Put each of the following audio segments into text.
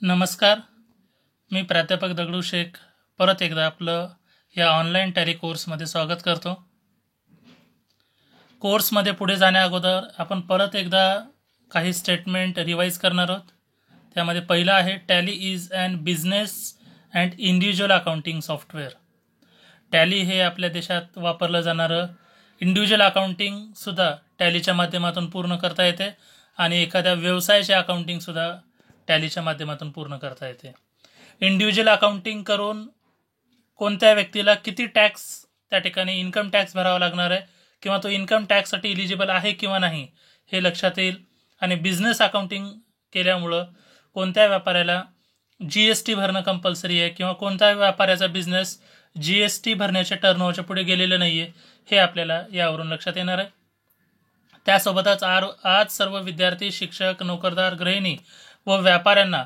नमस्कार. मी प्राध्यापक दगडू शेख परत एकदा आपलं या ऑनलाईन टॅली कोर्समध्ये स्वागत करतो. कोर्समध्ये पुढे जाण्या अगोदर आपण परत एकदा काही स्टेटमेंट रिवाईज करणार आहोत. त्यामध्ये पहिलं आहे, tally is and business and individual accounting software. Tally हे आपल्या देशात वापरलं जाणारं इंडिव्हिज्युअल अकाउंटिंगसुद्धा टॅलीच्या माध्यमातून पूर्ण करता येते आणि एखाद्या व्यवसायाचे अकाउंटिंगसुद्धा टॅलीच्या माध्यमातून पूर्ण करता येते. इंडिव्हिज्युअल अकाउंटिंग करून कोणत्या व्यक्तीला किती टॅक्स त्या ठिकाणी इन्कम टॅक्स भरावा लागणार आहे किंवा तो इन्कम टॅक्ससाठी इलिजिबल आहे किंवा नाही हे लक्षात येईल. आणि बिझनेस अकाउंटिंग केल्यामुळं कोणत्या व्यापाऱ्याला GST भरणं कंपल्सरी आहे किंवा कोणत्या व्यापाऱ्याचा बिझनेस GST भरण्याच्या टर्नओव्हरच्या पुढे गेलेलं नाही आहे हे आपल्याला यावरून लक्षात येणार आहे. त्यासोबतच आज सर्व विद्यार्थी, शिक्षक, नोकरदार, गृहिणी व व्यापाऱ्यांना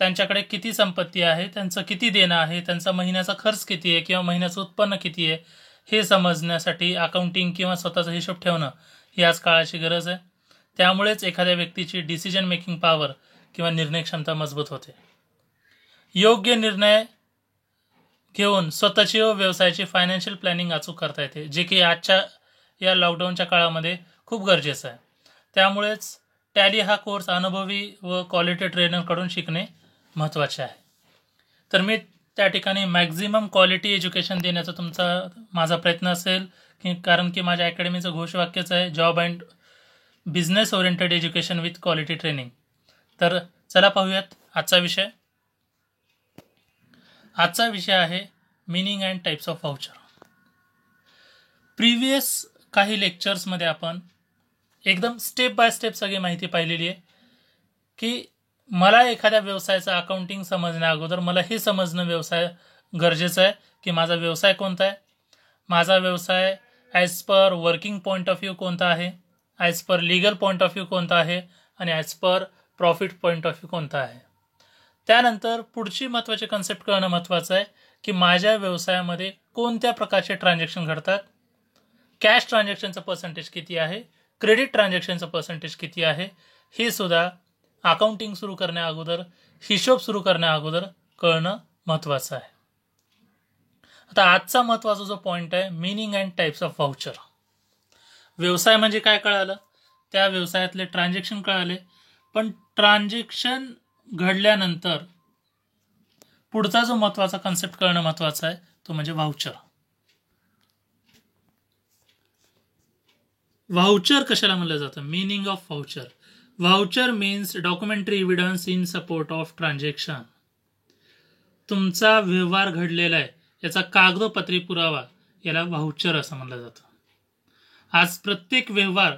त्यांच्याकडे किती संपत्ती आहे, त्यांचं किती देणं आहे, त्यांचा महिन्याचा खर्च किती आहे किंवा महिन्याचं उत्पन्न किती आहे हे समजण्यासाठी अकाउंटिंग किंवा स्वतःचा हिशोब ठेवणं ही आज काळाची गरज आहे. त्यामुळेच एखाद्या व्यक्तीची डिसिजन मेकिंग पॉवर किंवा निर्णय क्षमता मजबूत होते. योग्य निर्णय घेऊन स्वतःची व व्यवसायाची फायनान्शियल प्लॅनिंग अचूक करता येते, जे की आजच्या या लॉकडाऊनच्या काळामध्ये खूप गरजेचं आहे. त्यामुळेच टॅली हा कोर्स अनुभवी व क्वालिटी ट्रेनरकडून शिकणे महत्त्वाचे आहे. तर मी त्या ठिकाणी मॅक्झिमम क्वालिटी एज्युकेशन देण्याचा माझा प्रयत्न असेल, कारण की माझ्या अकॅडमीचं घोषवाक्यच आहे, job and business oriented education with quality training. तर चला पाहूयात आजचा विषय. आजचा विषय आहे meaning and types of voucher. Previous काही लेक्चर्समध्ये आपण एकदम स्टेप बाय स्टेप सगळी माहिती पाहिलेली आहे की मला एखाद्या व्यवसायाचं अकाउंटिंग समजण्या अगोदर मला हे समजणं व्यवसाय गरजेचं आहे की माझा व्यवसाय कोणता आहे, माझा व्यवसाय as per working point of view कोणता आहे, as per legal point of view कोणता आहे आणि as per profit point of view कोणता आहे. त्यानंतर पुढची महत्त्वाची कन्सेप्ट कळणं महत्त्वाचं आहे की माझ्या व्यवसायामध्ये कोणत्या प्रकारचे ट्रान्झॅक्शन घडतात, कॅश ट्रान्झॅक्शनचं पर्सेंटेज किती आहे, क्रेडिट ट्रान्झॅक्शनचं पर्सेंटेज किती आहे, हे सुद्धा अकाउंटिंग सुरू करण्या अगोदर, हिशोब सुरू करण्या अगोदर कळणं महत्त्वाचं आहे. आता आजचा महत्त्वाचा जो पॉईंट आहे, meaning and types of voucher. व्यवसाय म्हणजे काय कळालं, त्या व्यवसायातले ट्रान्झॅक्शन कळाले, पण ट्रान्झॅक्शन घडल्यानंतर पुढचा जो महत्त्वाचा कन्सेप्ट कळणं महत्त्वाचं आहे तो म्हणजे व्हाउचर. व्हाउचर कशाला म्हणलं जातं? Meaning of voucher. Voucher means documentary evidence in support of transaction. तुमचा व्यवहार घडलेला आहे याचा कागदोपत्री पुरावा, याला व्हाउचर असं म्हणलं जातं. आज प्रत्येक व्यवहार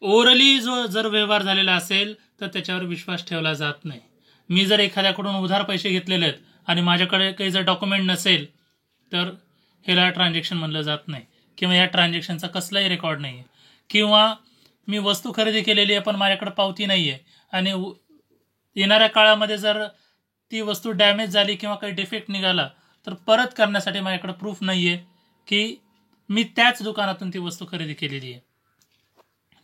ओरली जर व्यवहार झालेला असेल तर त्याच्यावर विश्वास ठेवला जात नाही. मी जर एखाद्याकडून उधार पैसे घेतलेले आहेत आणि माझ्याकडे काही जर डॉक्युमेंट नसेल तर ह्याला ट्रान्झॅक्शन म्हणलं जात नाही किंवा या ट्रान्झॅक्शनचा कसलाही रेकॉर्ड नाही आहे. किंवा मी वस्तू खरेदी केलेली आहे पण माझ्याकडे पावती नाही आहे आणि येणाऱ्या काळामध्ये जर ती वस्तू डॅमेज झाली किंवा काही डिफेक्ट निघाला तर परत करण्यासाठी माझ्याकडे प्रूफ नाही आहे की मी त्याच दुकानातून ती वस्तू खरेदी केलेली आहे.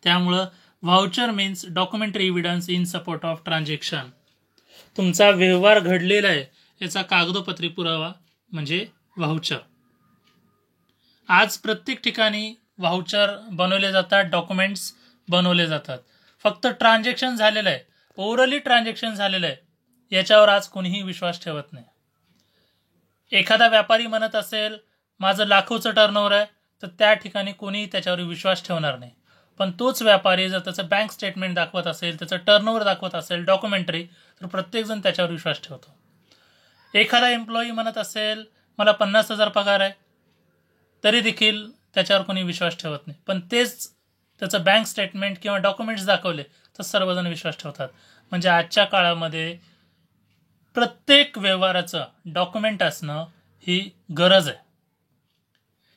त्यामुळं voucher means documentary evidence in support of transaction. तुमचा व्यवहार घडलेला आहे याचा कागदोपत्री पुरावा म्हणजे व्हाउचर. आज प्रत्येक ठिकाणी व्हाउचर बनवले जातात, डॉक्युमेंट्स बनवले जातात. फक्त ट्रान्झॅक्शन झालेलं आहे, ओरली ट्रान्झॅक्शन झालेलं आहे याच्यावर आज कोणीही विश्वास ठेवत नाही. एखादा व्यापारी म्हणत असेल माझं लाखोचं टर्नओव्हर आहे तर त्या ठिकाणी कोणीही त्याच्यावर विश्वास ठेवणार नाही. पण तोच व्यापारी जर त्याचं बँक स्टेटमेंट दाखवत असेल, त्याचं टर्नओव्हर दाखवत असेल, डॉक्युमेंटरी, तर प्रत्येकजण त्याच्यावर विश्वास ठेवतो. एखादा एम्प्लॉई म्हणत असेल मला 50,000 पगार आहे तरी देखील त्याच्यावर कोणी विश्वास ठेवत नाही. पण तेच त्याचं बँक स्टेटमेंट किंवा डॉक्युमेंट्स दाखवले तर सर्वजण विश्वास ठेवतात. म्हणजे आजच्या काळामध्ये प्रत्येक व्यवहाराचं डॉक्युमेंट असणं ही गरज आहे.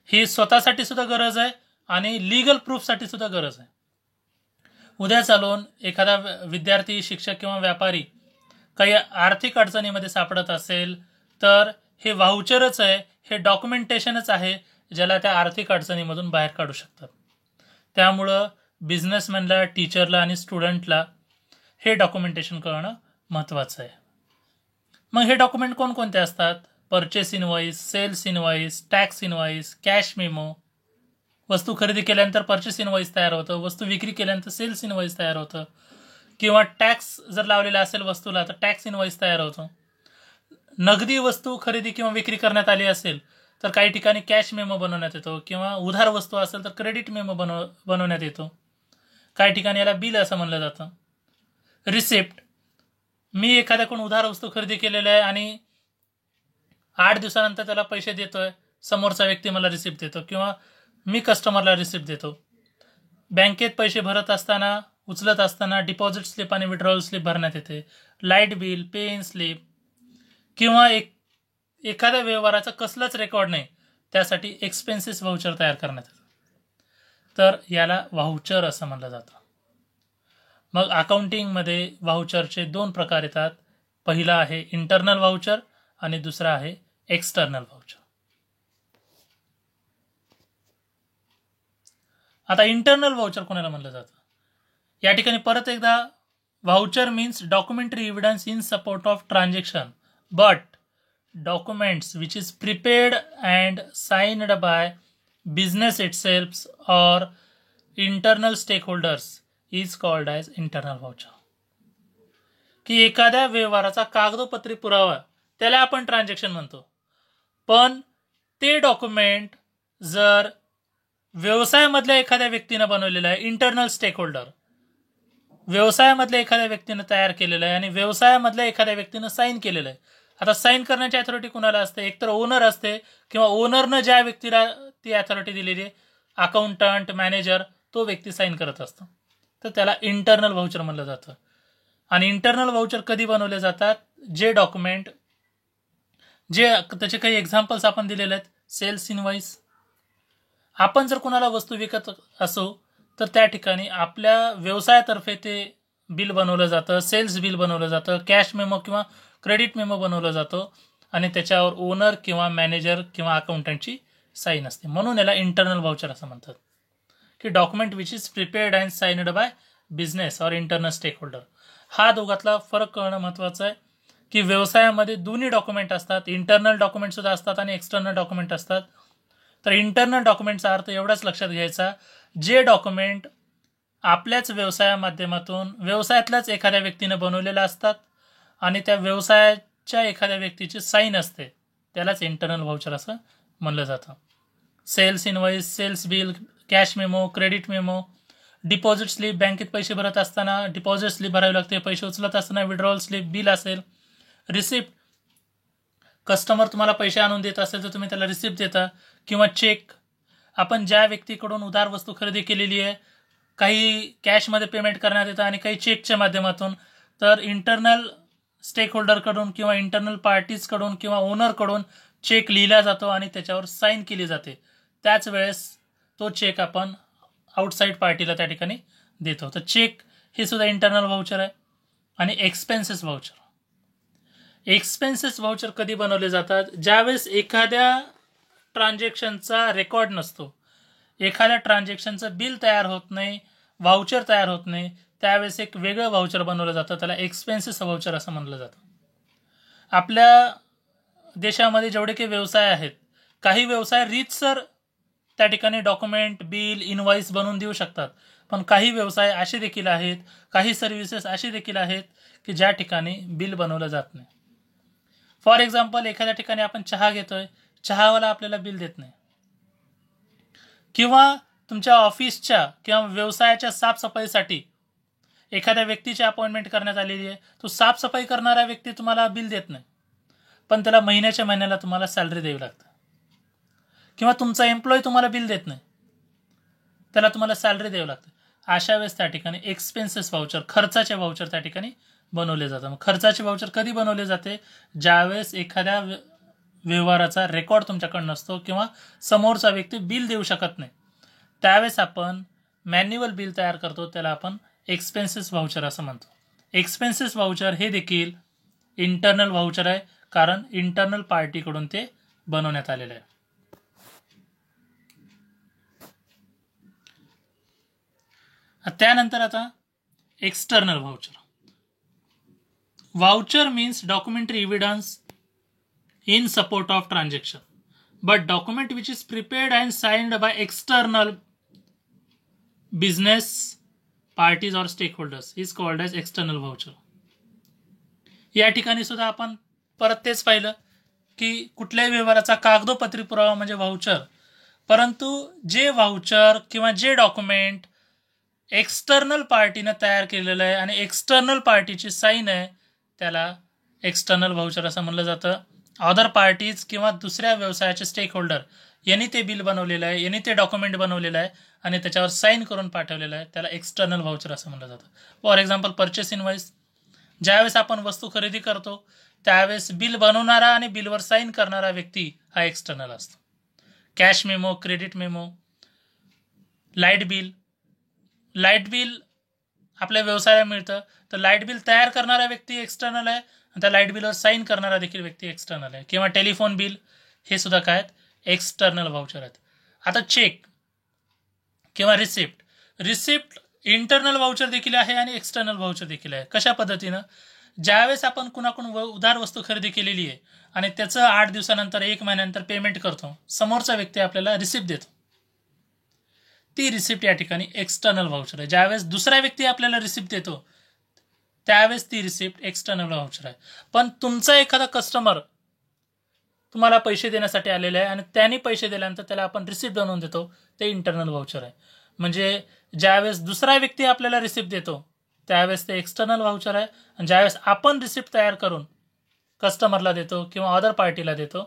ही स्वतःसाठी सुद्धा गरज आहे आणि लीगल प्रूफसाठी सुद्धा गरज आहे. उद्या चालून एखादा विद्यार्थी, शिक्षक किंवा व्यापारी काही आर्थिक अडचणीमध्ये सापडत असेल तर हे व्हाउचरच आहे, हे डॉक्युमेंटेशनच आहे ज्याला त्या आर्थिक अडचणीमधून बाहेर काढू शकतात. त्यामुळं बिझनेसमॅनला, टीचरला आणि स्टुडंटला हे डॉक्युमेंटेशन कळणं महत्त्वाचं आहे. मग हे डॉक्युमेंट कोणकोणते असतात? Purchase invoice, sales invoice, tax invoice, cash memo. वस्तू खरेदी केल्यानंतर परचेस इनवॉइस तयार होतं, वस्तू विक्री केल्यानंतर सेल्स इनवॉइस तयार होतं, किंवा टॅक्स जर लावलेला असेल वस्तूला तर टॅक्स इनवॉइस तयार होतो. नगदी वस्तू खरेदी किंवा विक्री करण्यात आली असेल तर काही ठिकाणी कॅश मेमो बनवण्यात येतो, किंवा उधार वस्तू असेल तर क्रेडिट मेमो बनवण्यात येतो. काही ठिकाणी याला बिल असं म्हणलं जातं. रिसिप्ट, मी एखाद्याकडून उधार वस्तू खरेदी केलेल्या आहे आणि 8 दिवसानंतर त्याला पैसे देतोय, समोरचा व्यक्ती मला रिसिप्ट देतो, किंवा मी कस्टमरला रिसिप्ट देतो. बँकेत पैसे भरत असताना, उचलत असताना डिपॉझिट स्लिप आणि विड्रॉवल स्लिप भरण्यात येते. Light bill, pay in slip, किंवा एखाद्या व्यवहाराचा कसलाच रेकॉर्ड नाही त्यासाठी एक्सपेन्सेस व्हाउचर तयार करण्यात येतं. तर याला व्हाउचर असं म्हणलं जातं. मग अकाउंटिंगमध्ये व्हाउचरचे 2 प्रकार येतात. पहिला आहे इंटरनल व्हाउचर आणि दुसरा आहे एक्सटर्नल व्हाउचर. आता इंटरनल व्हाउचर कोणाला म्हणलं जातं? या ठिकाणी परत एकदा, voucher means documentary evidence in support of transaction, but documents which is prepared and signed by business itself or internal stakeholders is called as internal voucher. की एखाद्या व्यवहाराचा कागदोपत्री पुरावा त्याला आपण ट्रान्झॅक्शन म्हणतो, पण ते डॉक्युमेंट जर व्यवसायामधल्या एखाद्या व्यक्तीनं बनवलेलं आहे, इंटरनल स्टेकहोल्डर, व्यवसायामधल्या एखाद्या व्यक्तीनं तयार केलेलं आहे आणि व्यवसायामधल्या एखाद्या व्यक्तीनं साईन केलेलं आहे. आता साईन करण्याची अथॉरिटी कुणाला असते? एकतर ओनर असते, किंवा ओनरनं ज्या व्यक्तीला ती अथॉरिटी दिलेली आहे, अकाउंटंट, मॅनेजर, तो व्यक्ती साईन करत असतो. तर त्याला इंटरनल व्हाउचर म्हणलं जातं. आणि इंटरनल व्हाउचर कधी बनवले जातात? जे डॉक्युमेंट, जे त्याचे काही एक्झाम्पल्स आपण दिलेले आहेत. सेल्स इनवॉइस, आपण जर कुणाला वस्तू विकत असो तर त्या ठिकाणी आपल्या व्यवसायातर्फे ते बिल बनवलं जातं, सेल्स बिल बनवलं जातं, कॅश मेमो किंवा क्रेडिट मेमो बनवलं जातो, आणि त्याच्यावर ओनर किंवा मॅनेजर किंवा अकाउंटंटची साईन असते. म्हणून याला इंटरनल व्हाउचर असं म्हणतात. की document which is prepared and signed by business और इंटरनल स्टेक होल्डर. हा दोघातला फरक कळणं महत्वाचं आहे. की व्यवसायामध्ये दोन्ही डॉक्युमेंट असतात, इंटरनल डॉक्युमेंट सुद्धा असतात आणि एक्सटर्नल डॉक्युमेंट असतात. तर इंटरनल डॉक्युमेंटचा अर्थ एवढाच लक्षात घ्यायचा, जे डॉक्युमेंट आपल्याच व्यवसाया माध्यमातून व्यवसायातल्याच एखाद्या व्यक्तीनं बनवलेलं असतात आणि त्या व्यवसायाच्या एखाद्या व्यक्तीची साईन असते, त्यालाच इंटरनल व्हाउचर असं म्हणलं जातं. Sales invoice, sales bill, cash memo, credit memo, deposit slip, बँकेत पैसे भरत असताना डिपॉझिट स्लिप भरावी लागते, पैसे उचलत असताना विड्रॉवल स्लिप, बिल असेल, रिसिप्ट, कस्टमर तुम्हाला पैसे आणून देत असेल तर तुम्ही त्याला रिसिप्ट देता, किंवा चेक, आपण ज्या व्यक्तीकडून उधार वस्तू खरेदी केलेली आहे, काही कॅशमध्ये पेमेंट करण्यात येतं आणि काही चेकच्या माध्यमातून, तर इंटरनल स्टेक होल्डरकडून किंवा इंटरनल पार्टीजकडून किंवा ओनरकडून चेक लिहिला जातो आणि त्याच्यावर साईन केली जाते. त्याच वेळेस तो चेक आपण आउटसाईड पार्टीला त्या ठिकाणी देतो. तर चेक हे सुद्धा इंटरनल व्हाउचर आहे. आणि एक्सपेन्सेस व्हाउचर, एक्सपेन्सेस व्हाउचर कधी बनवले जातात? ज्यावेळेस एखाद्या ट्रान्झॅक्शनचा रेकॉर्ड नसतो, एखाद्या ट्रान्झॅक्शनचं बिल तयार होत नाही, व्हाउचर तयार होत नाही, त्यावेळेस एक वेगळं व्हाउचर बनवलं जातं, त्याला एक्सपेन्सेस व्हाउचर असं म्हणलं जातं. आपल्या देशामध्ये जेवढे काही व्यवसाय आहेत, काही व्यवसाय रीतसर त्या ठिकाणी डॉक्युमेंट, बिल, इनवॉइस बनवून देऊ शकतात, पण काही व्यवसाय असे देखील आहेत, काही सर्व्हिसेस असे देखील आहेत की ज्या ठिकाणी बिल बनवलं जात नाही. फॉर एक्झाम्पल, एखाद्या ठिकाणी आपण चहा घेतोय, चहावाला आपल्याला बिल देत नाही, किंवा तुमच्या ऑफिसच्या किंवा व्यवसायाच्या साफसफाईसाठी एखाद्या व्यक्तीची अपॉइंटमेंट करण्यात आलेली आहे, तो साफसफाई करणारा व्यक्ती तुम्हाला बिल देत नाही, पण त्याला महिन्याच्या महिन्याला तुम्हाला सॅलरी द्यावी लागते, किंवा तुमचा एम्प्लॉय तुम्हाला बिल देत नाही, त्याला तुम्हाला सॅलरी द्यावी लागते. अशा वेळेस त्या ठिकाणी एक्सपेन्सेस व्हाउचर, खर्चाचे व्हाउचर त्या ठिकाणी बनवले जातात. खर्चाचे व्हाउचर कधी बनवले जाते? ज्यावेळेस एखाद्या व्यवहाराचा रेकॉर्ड तुमच्याकडे नसतो किंवा समोरचा व्यक्ती बिल देऊ शकत नाही, त्यावेळेस आपण मॅन्युअल बिल तयार करतो, त्याला आपण एक्सपेन्सेस व्हाउचर असं म्हणतो. एक्सपेन्सेस व्हाउचर हे देखील इंटरनल व्हाउचर आहे, कारण इंटरनल पार्टीकडून ते बनवण्यात आलेलं आहे. त्यानंतर आता external voucher. Voucher means documentary evidence in support of transaction, but document which is prepared and signed by external business parties or stakeholders is called as external voucher. या ठिकाणी सुद्धा आपण परत तेच पाहिलं की कुठल्याही व्यवहाराचा कागदोपत्री पुरावा म्हणजे व्हाउचर, परंतु जे व्हाउचर किंवा जे डॉक्युमेंट एक्सटर्नल पार्टीने तयार केलेलं आहे आणि एक्सटर्नल पार्टीची साईन आहे त्याला एक्सटर्नल व्हाउचर असं म्हणलं जातं. अदर पार्टीज किंवा दुसऱ्या व्यवसायाचे स्टेक होल्डर यांनी ते बिल बनवलेलं आहे, यांनी ते डॉक्युमेंट बनवलेलं आहे आणि त्याच्यावर साईन करून पाठवलेलं आहे त्याला एक्सटर्नल व्हाउचर असं म्हणलं जातं. फॉर एक्झाम्पल परचेस इनवॉइस, ज्यावेळेस आपण वस्तू खरेदी करतो त्यावेळेस बिल बनवणारा आणि बिलवर साईन करणारा व्यक्ती हा एक्सटर्नल असतो. Cash memo, credit memo, light bill आपल्या व्यवसायाला मिळतं तर लाईट बिल तयार करणारा व्यक्ती एक्सटर्नल आहे आणि त्या लाईट बिलवर साईन करणारा देखील व्यक्ती एक्सटर्नल आहे. किंवा टेलिफोन बिल हे सुद्धा काय एक्सटर्नल व्हाउचर आहेत. आता चेक किंवा रिसिप्ट इंटरनल व्हाउचर देखील आहे आणि एक्सटर्नल व्हाउचर देखील आहे. कशा पद्धतीनं, ज्यावेळेस आपण कुणाकडून उधार वस्तू खरेदी केलेली आहे आणि त्याचं 8 दिवसानंतर 1 महिन्यानंतर पेमेंट करतो, समोरचा व्यक्ती आपल्याला रिसिप्ट देतो, ती रिसिप्ट या ठिकाणी एक्सटर्नल व्हाउचर आहे. ज्यावेळेस दुसरा व्यक्ती आपल्याला रिसिप्ट देतो त्यावेळेस ती रिसिप्ट एक्सटर्नल व्हाउचर आहे. पण तुमचा एखादा कस्टमर तुम्हाला पैसे देण्यासाठी आलेला आहे आणि त्यांनी पैसे दिल्यानंतर त्याला आपण रिसिप्ट बनवून देतो, ते इंटरनल व्हाउचर आहे. म्हणजे ज्यावेळेस दुसरा व्यक्ती आपल्याला रिसिप्ट देतो त्यावेळेस ते एक्सटर्नल व्हाउचर आहे आणि ज्यावेळेस आपण रिसिप्ट तयार करून कस्टमरला देतो किंवा अदर पार्टीला देतो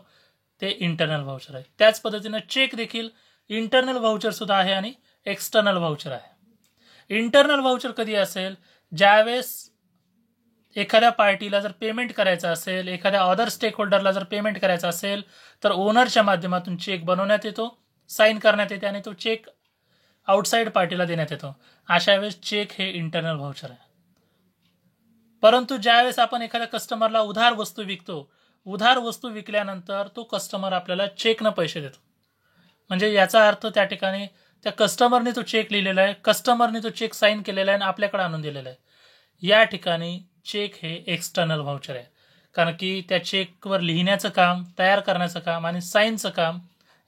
ते इंटरनल व्हाउचर आहे. त्याच पद्धतीनं चेक देखील इंटरनल व्हाउचर सुद्धा आहे आणि एक्सटर्नल व्हाउचर आहे. इंटरनल व्हाउचर कधी असेल, ज्यावेळेस एखाद्या पार्टीला जर पेमेंट करायचं असेल, एखाद्या अदर स्टेक होल्डरला जर पेमेंट करायचं असेल तर ओनरच्या माध्यमातून चेक बनवण्यात येतो, साईन करण्यात येते आणि तो चेक आउटसाईड पार्टीला देण्यात येतो. अशा वेळेस चेक हे इंटरनल व्हाउचर आहे. परंतु ज्यावेळेस आपण एखाद्या कस्टमरला उधार वस्तू विकतो, उधार वस्तू विकल्यानंतर तो कस्टमर आपल्याला चेकनं पैसे देतो, म्हणजे याचा अर्थ त्या ठिकाणी त्या कस्टमरने तो चेक लिहिलेला आहे, कस्टमरने तो चेक साईन केलेला आहे आणि आपल्याकडे आणून दिलेला आहे. या ठिकाणी चेक हे एक्सटर्नल व्हाउचर आहे, कारण की त्या चेकवर लिहिण्याचं काम, तयार करण्याचं काम आणि साईनचं काम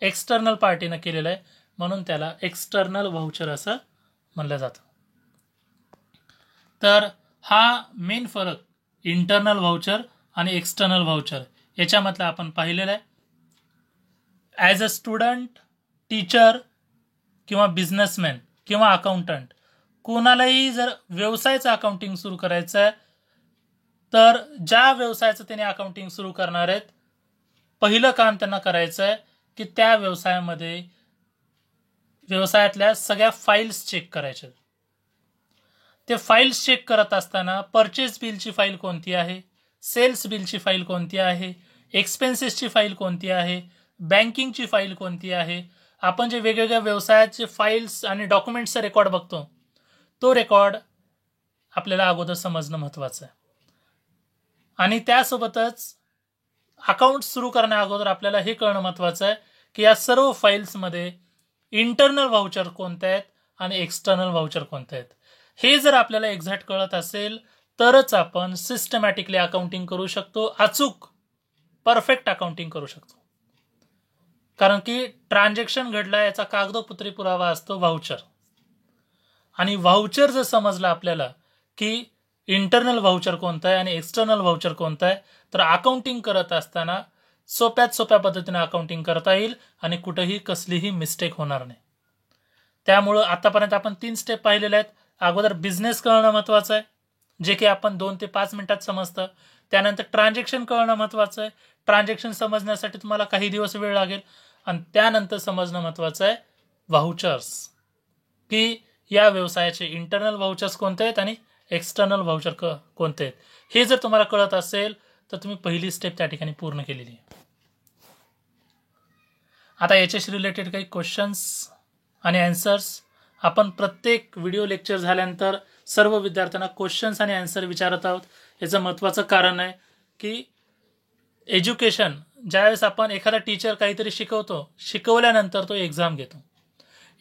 एक्सटर्नल पार्टीनं केलेलं आहे, म्हणून त्याला एक्सटर्नल व्हाउचर असं म्हणलं जातं. तर हा मेन फरक इंटरनल व्हाउचर आणि एक्सटर्नल व्हाउचर याच्यामधला आपण पाहिलेला आहे. ॲज अ स्टुडंट, टीचर किंवा बिझनेसमॅन किंवा अकाउंटंट, कोणालाही जर व्यवसायाचं अकाउंटिंग सुरू करायचं आहे तर ज्या व्यवसायाचं त्याने अकाउंटिंग सुरू करणार आहेत, पहिलं काम त्यांना करायचं आहे की त्या व्यवसायातल्या सगळ्या फाईल्स चेक करायच्या. ते फाईल्स चेक करत असताना परचेस बिलची फाईल कोणती आहे, सेल्स बिलची फाईल कोणती आहे, एक्सपेन्सेसची फाईल कोणती आहे, बँकिंगची फाईल कोणती आहे, आपण जे वेगवेगळ्या व्यवसायाचे फाईल्स आणि डॉक्युमेंट्सचा रेकॉर्ड बघतो तो रेकॉर्ड आपल्याला अगोदर समजणं महत्त्वाचं आहे. आणि त्यासोबतच अकाउंट सुरू करण्या अगोदर आपल्याला हे कळणं महत्त्वाचं आहे की या सर्व फाईल्समध्ये इंटरनल व्हाउचर कोणते आहेत आणि एक्सटर्नल व्हाउचर कोणते आहेत. हे जर आपल्याला एक्झॅक्ट कळत असेल तरच आपण सिस्टमॅटिकली अकाउंटिंग करू शकतो, अचूक परफेक्ट अकाउंटिंग करू शकतो. कारण की ट्रान्झॅक्शन घडला याचा कागदोपत्री पुरावा असतो व्हाउचर. आणि व्हाउचर जर समजलं आपल्याला की इंटरनल व्हाउचर कोणतं आहे आणि एक्सटर्नल व्हाउचर कोणतं आहे, तर अकाउंटिंग करत असताना सोप्यात सोप्या पद्धतीने अकाउंटिंग करता येईल आणि कुठेही कसलीही मिस्टेक होणार नाही. त्यामुळं आतापर्यंत आपण 3 स्टेप पाहिलेले आहेत. अगोदर बिझनेस कळणं महत्त्वाचं आहे, जे की आपण 2 ते 5 मिनिटात समजतं. त्यानंतर ट्रान्झॅक्शन कळणं महत्त्वाचं आहे, ट्रान्झॅक्शन समजण्यासाठी तुम्हाला काही दिवस वेळ लागेल. आणि त्यानंतर समजणं महत्त्वाचं आहे व्हाउचर्स, की या व्यवसायाचे इंटरनल व्हाउचर्स कोणते आहेत आणि एक्सटर्नल व्हाउचर कोणते आहेत. हे जर तुम्हाला कळत असेल तर तुम्ही पहिली स्टेप त्या ठिकाणी पूर्ण केलेली आहे. आता याच्याशी रिलेटेड काही क्वेश्चन्स आणि आन्सर्स आपण प्रत्येक व्हिडिओ लेक्चर झाल्यानंतर सर्व विद्यार्थ्यांना क्वेश्चन्स आणि आन्सर विचारत आहोत. याचं महत्त्वाचं कारण आहे की एज्युकेशन, ज्यावेळेस आपण एखादा टीचर काहीतरी शिकवतो, शिकवल्यानंतर तो एक्झाम घेतो.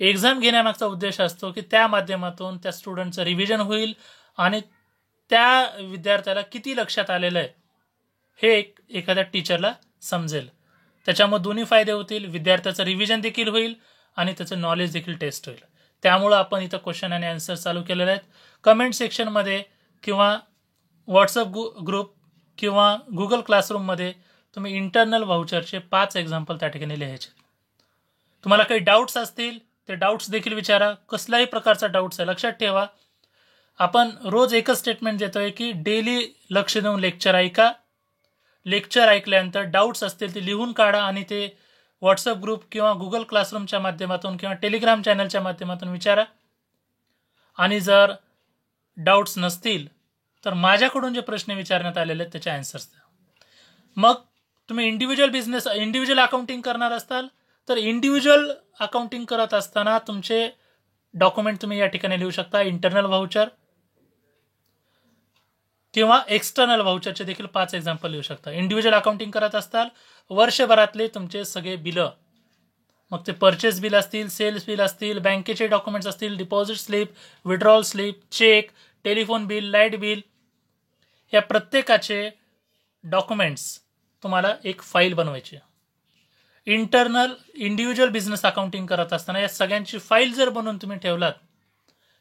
एक्झाम घेण्यामागचा उद्देश असतो की त्या माध्यमातून त्या स्टुडंटचं रिव्हिजन होईल आणि त्या विद्यार्थ्याला किती लक्षात आलेलं आहे हे एखाद्या टीचरला समजेल. त्याच्यामुळे दोन्ही फायदे होतील, विद्यार्थ्याचं रिव्हिजन देखील होईल आणि त्याचं नॉलेज देखील टेस्ट होईल. त्यामुळं आपण इथं क्वेश्चन आणि आन्सर चालू केलेले आहेत. कमेंट सेक्शनमध्ये किंवा व्हॉट्सअप ग्रुप किंवा गुगल क्लासरूममध्ये तुम्ही इंटरनल व्हाउचरचे 5 एक्झाम्पल त्या ठिकाणी लिहायचे. तुम्हाला काही डाऊट्स असतील ते डाऊट्स देखील विचारा. कसल्याही प्रकारचा डाऊट्स आहे लक्षात ठेवा, आपण रोज एकच स्टेटमेंट देतोय की डेली लक्ष देऊन लेक्चर ऐका. लेक्चर ऐकल्यानंतर डाऊट्स असतील ते लिहून काढा आणि ते व्हॉट्सअप ग्रुप किंवा गुगल क्लासरूमच्या माध्यमातून किंवा टेलिग्राम चॅनलच्या माध्यमातून विचारा. आणि जर डाऊट्स नसतील तर माझ्याकडून जे प्रश्न विचारण्यात आलेले आहेत त्याचे आन्सर्स द्या. मग तुम्ही इंडिव्हिज्युअल अकाउंटिंग करणार असाल तर इंडिव्हिज्युअल अकाउंटिंग करत असताना तुमचे डॉक्युमेंट तुम्ही या ठिकाणी लिहू शकता. इंटरनल व्हाउचर किंवा एक्सटर्नल व्हाउचरचे देखील 5 एक्झाम्पल लिहू शकता. इंडिव्हिज्युअल अकाउंटिंग करत असताल वर्षभरातले तुमचे सगळे बिलं, मग ते परचेस बिल असतील, सेल्स बिल असतील, बँकेचे डॉक्युमेंट्स असतील, deposit slip, withdrawal slip, cheque, telephone bill, light bill, या प्रत्येकाचे डॉक्युमेंट्स तुम्हाला एक फाईल बनवायची. इंडिव्हिज्युअल बिझनेस अकाउंटिंग करत असताना या सगळ्यांची फाईल जर बनवून तुम्ही ठेवलात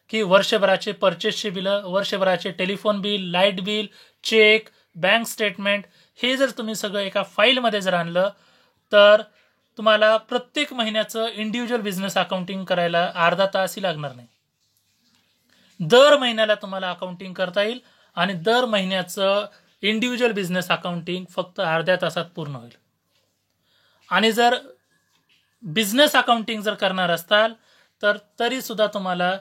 की वर्षभराचे परचेसचे बिलं, वर्षभराचे telephone bill, light bill, cheque, bank statement, हे जर तुम्ही सगळं एका फाईलमध्ये जर आणलं तर तुम्हाला प्रत्येक महिन्याचं इंडिव्हिज्युअल बिझनेस अकाउंटिंग करायला अर्धा तासही लागणार नाही. दर महिन्याला तुम्हाला अकाउंटिंग करता येईल आणि दर महिन्याचं इंडिव्हिज्युअल बिझनेस अकाउंटिंग फक्त अर्ध्या तासात पूर्ण होईल. आणि जर बिझनेस अकाउंटिंग जर करणार असताल तर तरी सुद्धा तुम्हाला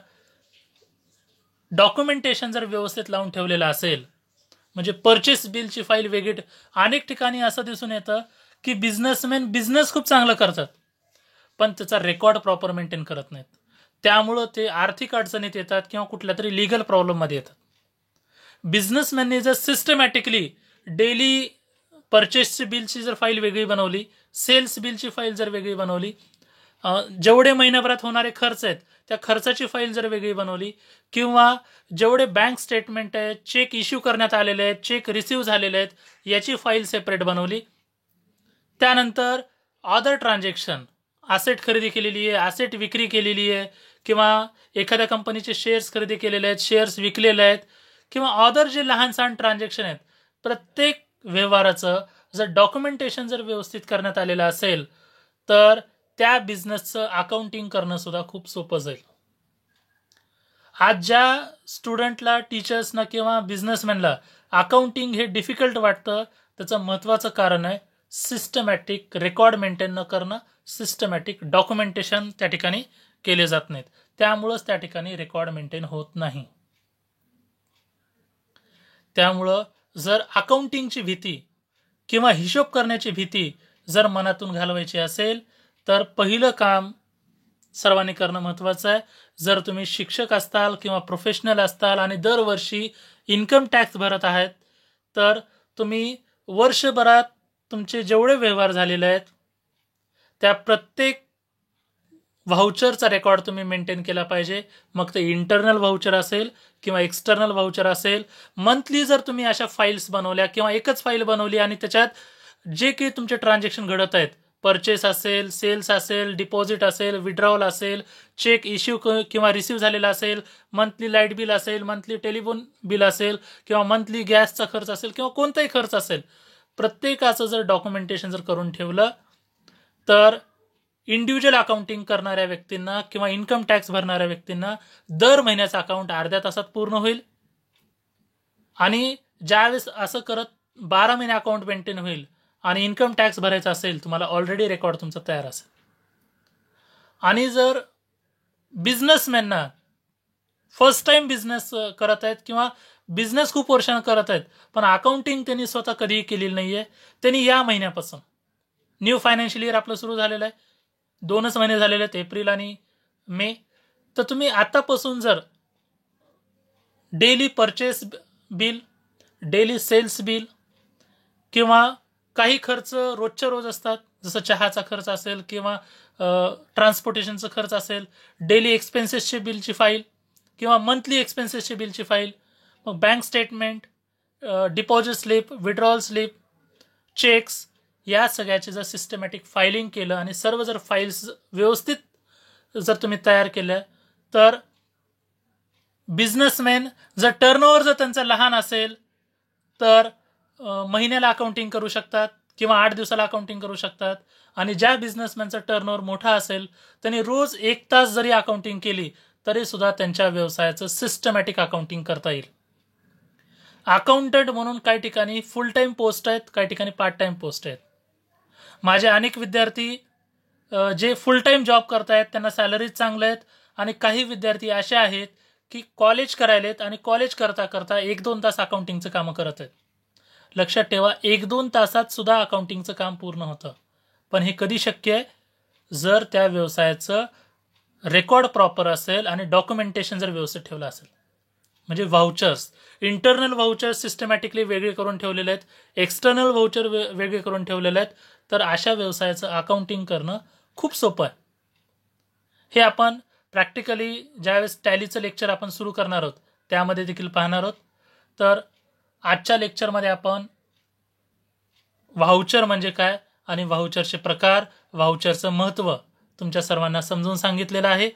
डॉक्युमेंटेशन जर व्यवस्थित लावून ठेवलेलं असेल, म्हणजे परचेस बिलची फाईल वेगळी. अनेक ठिकाणी असं दिसून येतं की बिझनेसमॅन बिझनेस खूप चांगलं करतात पण त्याचा रेकॉर्ड प्रॉपर मेंटेन करत नाहीत, त्यामुळं ते आर्थिक अडचणीत येतात किंवा कुठल्या तरी लिगल प्रॉब्लेममध्ये येतात. बिझनेसमॅनने जर सिस्टमॅटिकली डेली परचेसची बिलची जर फाईल वेगळी बनवली, सेल्स बिलची फाईल जर वेगळी बनवली, जेवढे महिन्याभरात होणारे खर्च आहेत त्या खर्चाची फाईल जर वेगळी बनवली, किंवा जेवढे बँक स्टेटमेंट आहेत, चेक इश्यू करण्यात आलेले आहेत, चेक रिसिव्ह झालेले आहेत, याची फाईल सेपरेट बनवली. त्यानंतर अदर ट्रान्झॅक्शन, असेट खरेदी केलेली आहे, असेट विक्री केलेली आहे, किंवा एखाद्या कंपनीचे शेअर्स खरेदी केलेले आहेत, शेअर्स विकलेले आहेत, किंवा अदर जे लहान सहान ट्रान्झॅक्शन आहेत, प्रत्येक व्यवहाराचं जर डॉक्युमेंटेशन जर व्यवस्थित करण्यात आलेलं असेल तर त्या बिझनेसचं अकाउंटिंग करणं सुद्धा खूप सोपं जाईल. आज ज्या स्टुडंटला, टीचर्सना किंवा बिझनेसमॅनला अकाउंटिंग हे डिफिकल्ट वाटतं त्याचं महत्त्वाचं कारण आहे सिस्टमॅटिक रेकॉर्ड मेंटेन न करणं, सिस्टमॅटिक डॉक्युमेंटेशन त्या ठिकाणी केले जात नाहीत, त्यामुळंच त्या ठिकाणी रेकॉर्ड मेंटेन होत नाही. त्यामुळं जर अकाउंटिंगची भीती किंवा हिशोब करण्याची भीती जर मनातून घालवायची असेल तर पहिलं काम सर्वांनी करणं महत्त्वाचं आहे. जर तुम्ही शिक्षक असताल किंवा प्रोफेशनल असताल आणि दरवर्षी इन्कम टॅक्स भरत आहात तर तुम्ही वर्षभरात तुमचे जेवढे व्यवहार झालेले आहेत त्या प्रत्येक व्हाउचरचा रेकॉर्ड तुम्ही मेंटेन केला पाहिजे. मग ते इंटरनल व्हाउचर असेल किंवा एक्सटर्नल व्हाउचर असेल. मंथली जर तुम्ही अशा फाईल्स बनवल्या किंवा एकच फाईल बनवली आणि त्याच्यात जे काही तुमचे ट्रान्झॅक्शन घडत आहेत, परचेस असेल, सेल्स असेल, डिपॉझिट असेल, विड्रॉवल असेल, चेक इश्यू किंवा रिसिव्ह झालेला असेल, मंथली लाईट बिल असेल, मंथली टेलिफोन बिल असेल, किंवा मंथली गॅसचा खर्च असेल, किंवा कोणताही खर्च असेल, प्रत्येकाचं जर डॉक्युमेंटेशन जर करून ठेवलं तर इंडिव्हिज्युअल अकाउंटिंग करणाऱ्या व्यक्तींना किंवा इन्कम टॅक्स भरणाऱ्या व्यक्तींना दर महिन्याचं अकाउंट अर्ध्या तासात पूर्ण होईल. आणि ज्यावेळेस असं करत 12 महिने अकाउंट मेंटेन होईल आणि इन्कम टॅक्स भरायचा असेल, तुम्हाला ऑलरेडी रेकॉर्ड तुमचा तयार असेल. आणि जर बिझनेसमॅनना फर्स्ट टाइम बिझनेस करत आहेत किंवा बिझनेस खूप वर्षांना करत आहेत पण अकाउंटिंग त्यांनी स्वतः कधीही केलेली नाहीये, त्यांनी या महिन्यापासून, न्यू फायनान्शियल इयर आपलं सुरू झालेलं आहे, 2च महिने झालेले आहेत, एप्रिल आणि मे, तर तुम्ही आतापासून जर daily purchase bill, daily sales bill, किंवा काही खर्च रोजच्या रोज असतात जसं चहाचा खर्च असेल किंवा ट्रान्सपोर्टेशनचा खर्च असेल, डेली एक्सपेन्सेसचे बिलची फाईल किंवा मंथली एक्सपेन्सेसची बिलची फाईल, मग bank statement, deposit slip, withdrawal slip, cheques या सगळ्याचे जर सिस्टमॅटिक फायलिंग केलं आणि सर्व जर फाईल्स व्यवस्थित जर तुम्ही तयार केल्या तर बिझनेसमॅन जर टर्नओव्हर जर त्यांचा लहान असेल तर महिन्याला अकाउंटिंग करू शकतात किंवा 8 दिवसाला अकाउंटिंग करू शकतात. आणि ज्या बिझनेसमॅनचा टर्नओव्हर मोठा असेल त्यांनी रोज 1 तास जरी अकाउंटिंग केली तरी सुद्धा त्यांच्या व्यवसायाचं सिस्टमॅटिक अकाउंटिंग करता येईल. अकाउंटंट म्हणून काही ठिकाणी फुल टाइम पोस्ट आहेत, काही ठिकाणी पार्ट टाइम पोस्ट आहेत. माझे अनेक विद्यार्थी जे फुल टाइम जॉब करतायत त्यांना सॅलरीज चांगल्या आहेत आणि काही विद्यार्थी असे आहेत की कॉलेज करायलेत आणि कॉलेज करता करता 1-2 तास अकाउंटिंगचं कामं करत आहेत. लक्षात ठेवा 1-2 तासात सुद्धा अकाउंटिंगचं काम पूर्ण होतं. पण हे कधी शक्य आहे? जर त्या व्यवसायाचं रेकॉर्ड प्रॉपर असेल आणि डॉक्युमेंटेशन जर व्यवस्थित ठेवलं असेल. म्हणजे व्हाउचर्स, इंटरनल व्हाउचर्स सिस्टमॅटिकली वेगळे करून ठेवलेले आहेत, एक्सटर्नल व्हाउचर वेगळे करून ठेवलेले आहेत. तर अशा व्यवसायाचं अकाउंटिंग करणं खूप सोपं आहे. हे आपण प्रॅक्टिकली ज्यावेळेस टॅलीचं लेक्चर आपण सुरू करणार आहोत त्यामध्ये देखील पाहणार आहोत. तर आजच्या लेक्चरमध्ये आपण व्हाउचर म्हणजे काय आणि व्हाउचरचे प्रकार, व्हाउचरचं महत्त्व तुमच्या सर्वांना समजून सांगितलेलं आहे.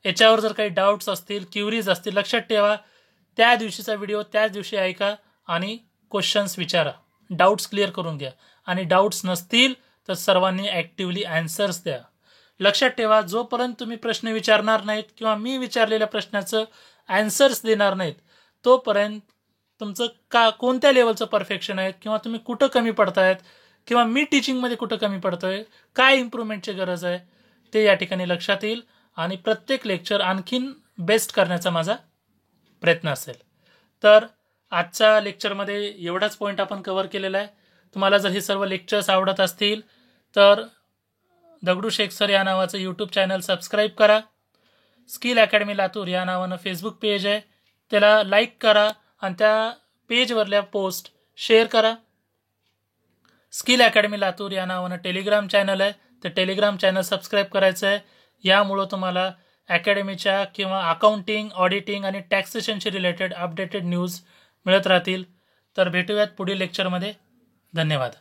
याच्यावर जर काही डाऊट्स असतील, क्युरीज असतील, लक्षात ठेवा त्या दिवशीचा व्हिडिओ त्याच दिवशी ऐका आणि क्वेश्चन्स विचारा, डाऊट्स क्लिअर करून घ्या. आणि डाऊट्स नसतील तर सर्वांनी ॲक्टिव्हली आन्सर्स द्या. लक्षात ठेवा जोपर्यंत तुम्ही प्रश्न विचारणार नाहीत किंवा मी विचारलेल्या प्रश्नाचं आन्सर्स देणार नाहीत तोपर्यंत तुमचं कोणत्या लेवलचं परफेक्शन आहे किंवा तुम्ही कुठं कमी पडतायत किंवा मी टीचिंगमध्ये कुठं कमी पडतोय, काय इम्प्रूव्हमेंटची गरज आहे ते या ठिकाणी लक्षात येईल आणि प्रत्येक लेक्चर आणखीन बेस्ट करण्याचा माझा प्रयत्न असेल. तर आजच्या लेक्चरमध्ये एवढाच पॉईंट आपण कव्हर केलेला आहे. तुम्हाला जर हे सर्व लेक्चर्स आवडत असतील तर दगडूशेठ सर या नावाचं यूट्यूब चॅनल सबस्क्राईब करा. स्किल अकॅडमी लातूर या नावानं फेसबुक पेज आहे, त्याला लाईक करा आणि त्या पेजवरल्या पोस्ट शेअर करा. स्किल अकॅडमी लातूर या नावानं टेलिग्राम चॅनल आहे, ते टेलिग्राम चॅनल सबस्क्राईब करायचं आहे. यामुळं तुम्हाला अकॅडमीच्या किंवा अकाउंटिंग, ऑडिटिंग आणि टॅक्सेशनशी रिलेटेड अपडेटेड न्यूज मिळत राहतील. तर भेटूयात पुढील लेक्चरमध्ये. धन्यवाद.